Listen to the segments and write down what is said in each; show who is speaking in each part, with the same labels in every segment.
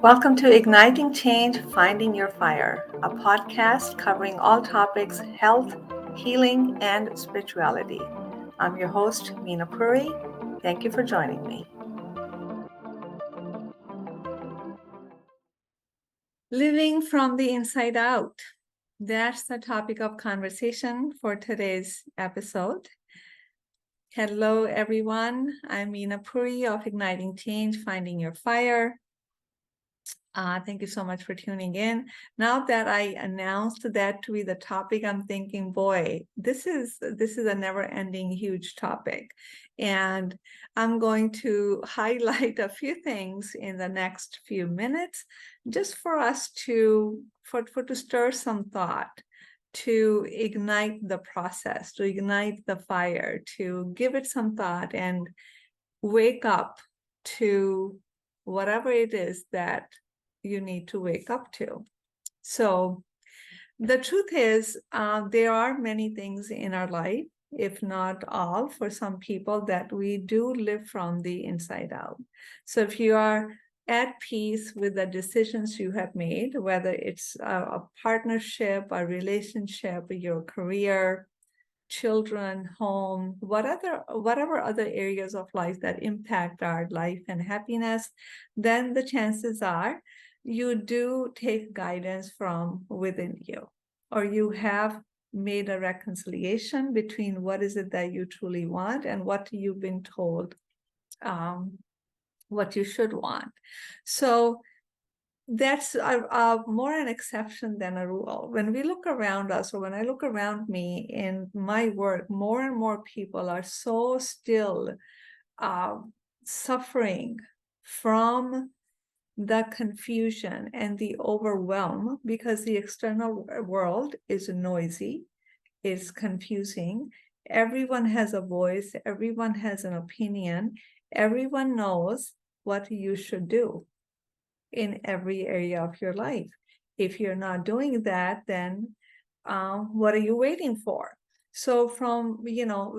Speaker 1: Welcome to Igniting Change, Finding Your Fire, a podcast covering all topics health, healing, and spirituality. I'm your host, Meena Puri. Thank you for joining me. Living from the inside out. That's the topic of conversation for today's episode. Hello, everyone. I'm Meena Puri of Igniting Change, Finding Your Fire. Thank you so much for tuning in. Now that I announced that to be the topic, I'm thinking, boy, this is a never-ending huge topic. And I'm going to highlight a few things in the next few minutes, just for us to stir some thought, to ignite the process, to ignite the fire, to give it some thought and wake up to whatever it is that you need to wake up to. So the truth is, there are many things in our life, if not all, for some people, that we do live from the inside out. So if you are at peace with the decisions you have made, whether it's a partnership, a relationship, your career, children, home, whatever other areas of life that impact our life and happiness, then the chances are you do take guidance from within you, or you have made a reconciliation between what is it that you truly want and what you've been told what you should want. So that's more an exception than a rule. When we look around us, or when I look around me in my work, more and more people are so still suffering from the confusion and the overwhelm, because the external world is noisy, is confusing. Everyone has a voice, everyone has an opinion, everyone knows what you should do in every area of your life. If you're not doing that, then what are you waiting for? So from,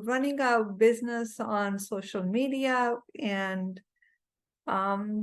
Speaker 1: running a business on social media and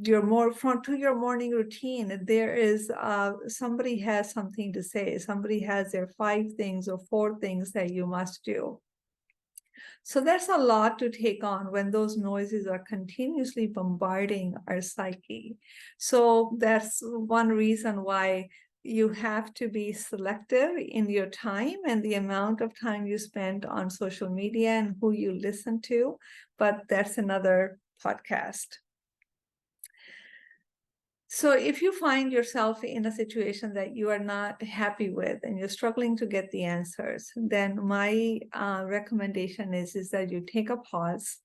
Speaker 1: your morning routine, there is somebody has something to say. Somebody has their 5 things or 4 things that you must do. So that's a lot to take on when those noises are continuously bombarding our psyche. So that's one reason why you have to be selective in your time and the amount of time you spend on social media and who you listen to. But that's another podcast. So if you find yourself in a situation that you are not happy with and you're struggling to get the answers, then my recommendation is that you take a pause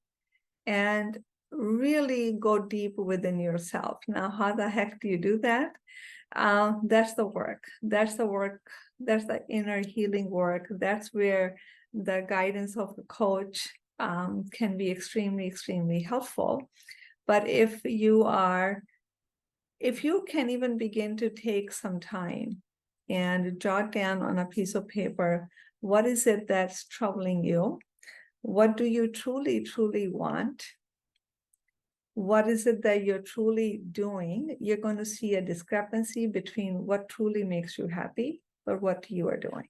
Speaker 1: and really go deep within yourself. Now, how the heck do you do that? That's the work. That's the work. That's the inner healing work. That's where the guidance of a coach can be extremely, extremely helpful. But if you can even begin to take some time and jot down on a piece of paper, what is it that's troubling you? What do you truly, truly want? What is it that you're truly doing? You're going to see a discrepancy between what truly makes you happy or what you are doing.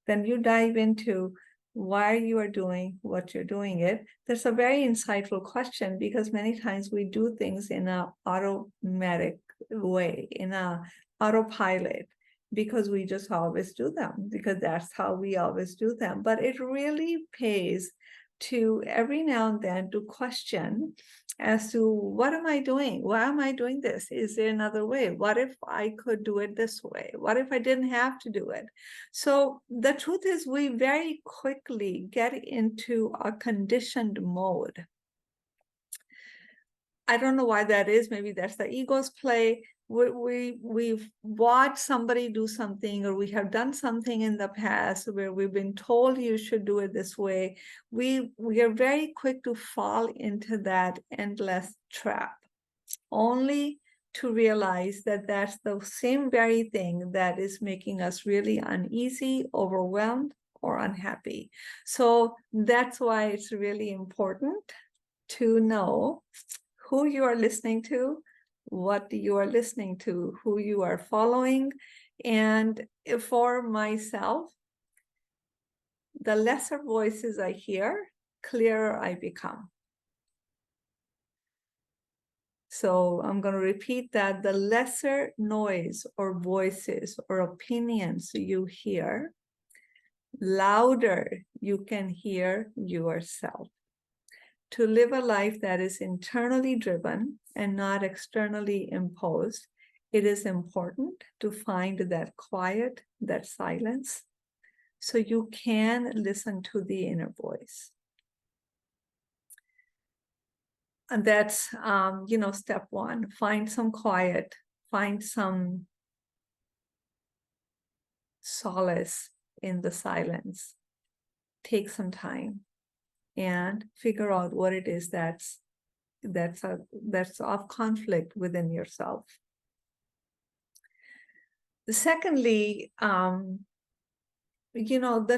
Speaker 1: Then you dive into why you are doing what you're doing it. That's a very insightful question, because many times we do things in an automatic way, in a autopilot, because we just always do them, because that's how we always do them. But it really pays to every now and then to question as to, what am I doing? Why am I doing this? Is there another way? What if I could do it this way? What if I didn't have to do it? So the truth is, we very quickly get into a conditioned mode. I don't know why that is. Maybe that's the ego's play. We've watched somebody do something, or we have done something in the past where we've been told you should do it this way. We are very quick to fall into that endless trap, only to realize that that's the same very thing that is making us really uneasy, overwhelmed, or unhappy. So that's why it's really important to know who you are listening to, what you are listening to, who you are following. And for myself, the lesser voices I hear, clearer I become. So I'm going to repeat that. The lesser noise or voices or opinions you hear, louder you can hear yourself. To live a life that is internally driven and not externally imposed, it is important to find that quiet, that silence, so you can listen to the inner voice. And that's, step one. Find some quiet, find some solace in the silence. Take some time and figure out what it is that's of conflict within yourself. Secondly, the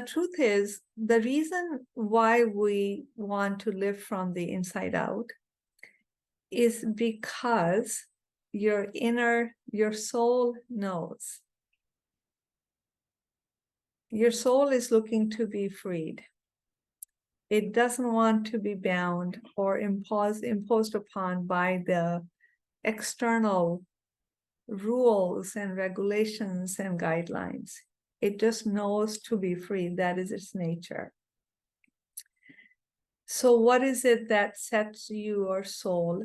Speaker 1: truth is, the reason why we want to live from the inside out is because your soul knows. Your soul is looking to be freed. It doesn't want to be bound or imposed upon by the external rules and regulations and guidelines. It just knows to be free. That is its nature. So what is it that sets your soul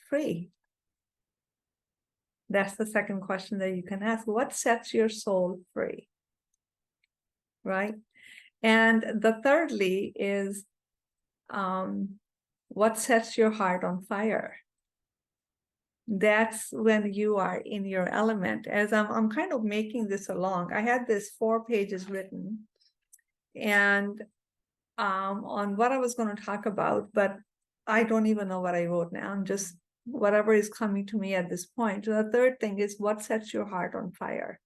Speaker 1: free? That's the second question that you can ask. What sets your soul free? Right? And the thirdly is, what sets your heart on fire? That's when you are in your element. As I'm kind of making this along, I had this 4 pages written and on what I was going to talk about, but I don't even know what I wrote now. I'm just whatever is coming to me at this point. The third thing is, what sets your heart on fire?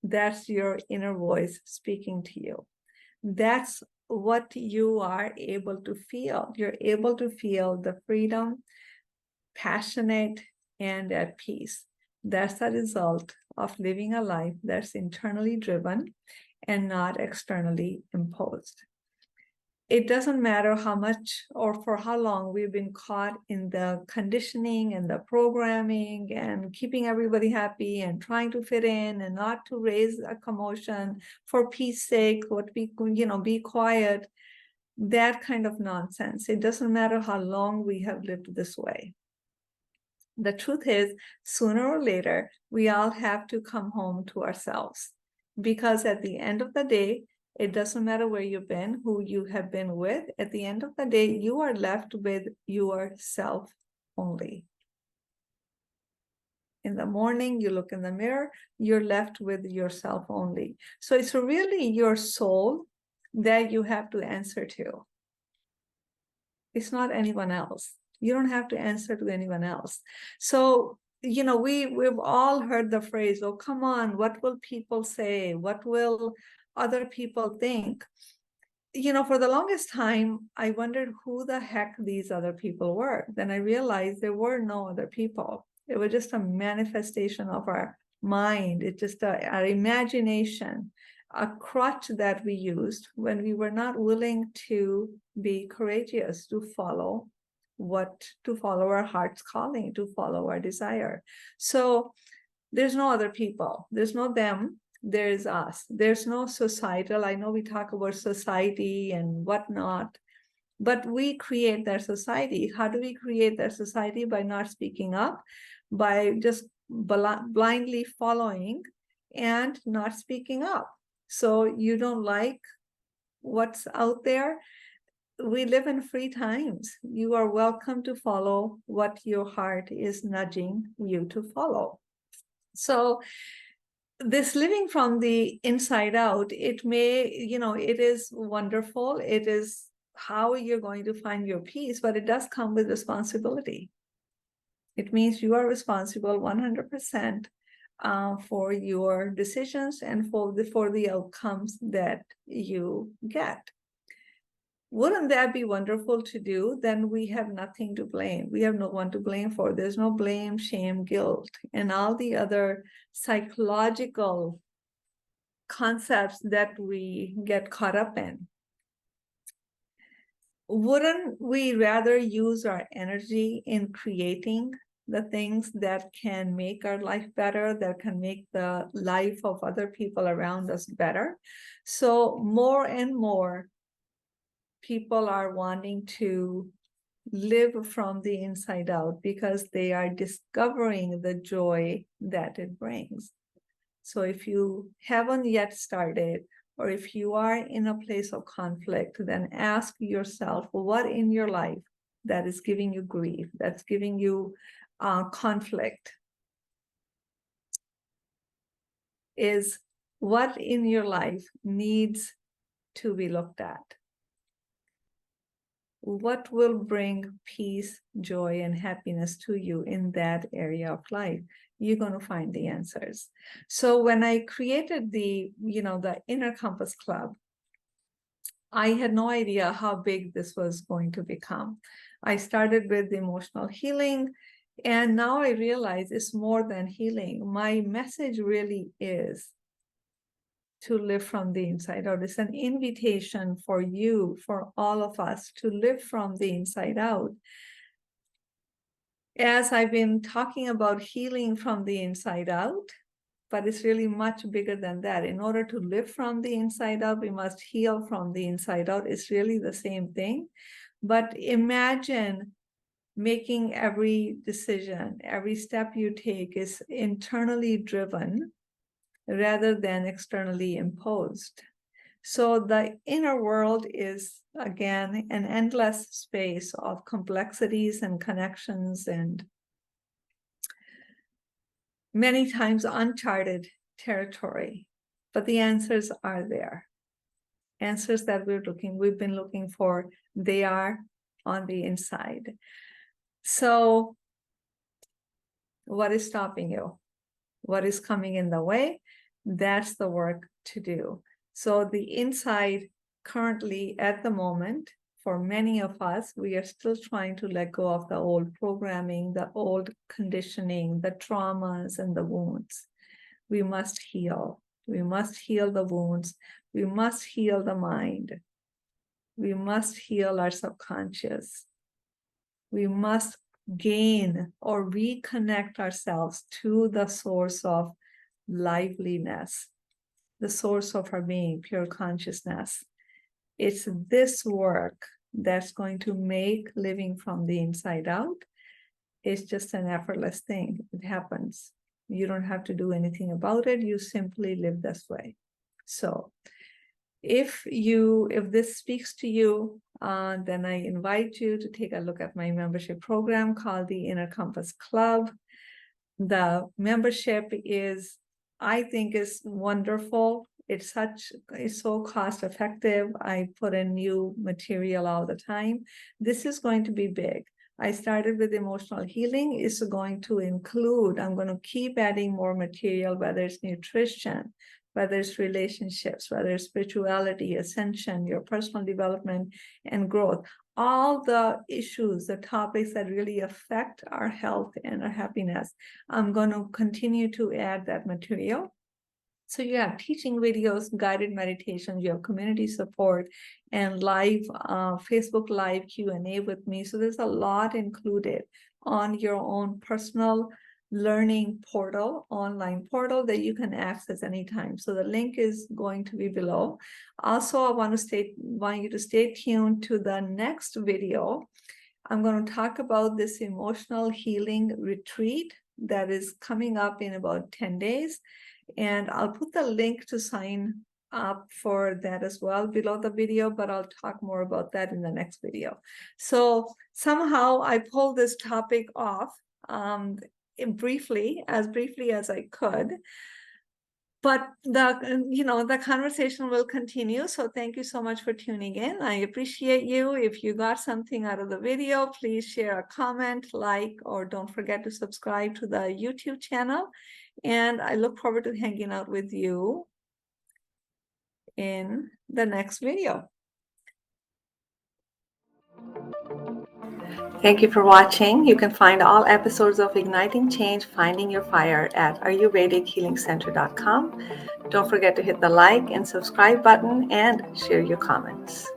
Speaker 1: That's your inner voice speaking to you. That's what you are able to feel. You're able to feel the freedom, passionate, and at peace. That's the result of living a life that's internally driven and not externally imposed. It doesn't matter how much or for how long we've been caught in the conditioning and the programming and keeping everybody happy and trying to fit in and not to raise a commotion for peace sake, be quiet, that kind of nonsense. It doesn't matter how long we have lived this way. The truth is, sooner or later, we all have to come home to ourselves, because at the end of the day, it doesn't matter where you've been, who you have been with. At the end of the day, you are left with yourself only. In the morning, you look in the mirror, you're left with yourself only. So it's really your soul that you have to answer to. It's not anyone else. You don't have to answer to anyone else. So, we've all heard the phrase, oh, come on, what will people say? What will other people think? For the longest time, I wondered who the heck these other people were. Then I realized there were no other people. It was just a manifestation of our mind. It's just our imagination, a crutch that we used when we were not willing to be courageous, to follow our heart's calling, to follow our desire. So there's no other people. There's no them. There's us. There's no societal. I know we talk about society and whatnot, but we create that society. How do we create that society? By not speaking up, by just blindly following and not speaking up. So you don't like what's out there? We live in free times. You are welcome to follow what your heart is nudging you to follow. So this living from the inside out, it is wonderful. It is how you're going to find your peace, but it does come with responsibility. It means you are responsible 100% for your decisions and for the outcomes that you get. Wouldn't that be wonderful to do? Then we have nothing to blame. We have no one to blame for. There's no blame, shame, guilt, and all the other psychological concepts that we get caught up in. Wouldn't we rather use our energy in creating the things that can make our life better, that can make the life of other people around us better? So more and more people are wanting to live from the inside out because they are discovering the joy that it brings. So if you haven't yet started, or if you are in a place of conflict, then ask yourself what in your life that is giving you grief, that's giving you conflict, is what in your life needs to be looked at. What will bring peace, joy, and happiness to you in that area of life? You're going to find the answers. So when I created the Inner Compass Club, I had no idea how big this was going to become. I started with emotional healing, and now I realize it's more than healing. My message really is to live from the inside out. It's an invitation for you, for all of us, to live from the inside out. As I've been talking about healing from the inside out, but it's really much bigger than that. In order to live from the inside out, we must heal from the inside out. It's really the same thing. But imagine making every decision, every step you take is internally driven rather than externally imposed. So the inner world is, again, an endless space of complexities and connections and many times uncharted territory. But the answers are there. Answers that we've been looking for, they are on the inside. So what is stopping you? What is coming in the way? That's the work to do. So the inside currently at the moment, for many of us, we are still trying to let go of the old programming, the old conditioning, the traumas and the wounds. We must heal. We must heal the wounds. We must heal the mind. We must heal our subconscious. We must gain or reconnect ourselves to the source of liveliness, the source of our being, pure consciousness. It's this work that's going to make living from the inside out. It's just an effortless thing. It happens. You don't have to do anything about it. You simply live this way. So if this speaks to you, then I invite you to take a look at my membership program called the Inner Compass Club. The membership is, I think, is wonderful. It's so cost effective. I put in new material all the time. This is going to be big. I started with emotional healing. It's going to include, I'm going to keep adding more material, whether it's nutrition, whether it's relationships, whether it's spirituality, ascension, your personal development and growth. All the issues, the topics that really affect our health and our happiness. I'm going to continue to add that material. So you have teaching videos, guided meditations, you have community support, and live Facebook Live Q&A with me. So there's a lot included on your own personal learning portal, online portal that you can access anytime. So the link is going to be below. Also, I want you to stay tuned to the next video. I'm going to talk about this emotional healing retreat that is coming up in about 10 days. And I'll put the link to sign up for that as well below the video, but I'll talk more about that in the next video. So somehow I pulled this topic off briefly as I could. But the conversation will continue. So thank you so much for tuning in. I appreciate you. If you got something out of the video, please share a comment, like, or don't forget to subscribe to the YouTube channel. And I look forward to hanging out with you in the next video. Thank you for watching. You can find all episodes of Igniting Change, Finding Your Fire at ayurvedichealingcenter.com. Don't forget to hit the like and subscribe button and share your comments.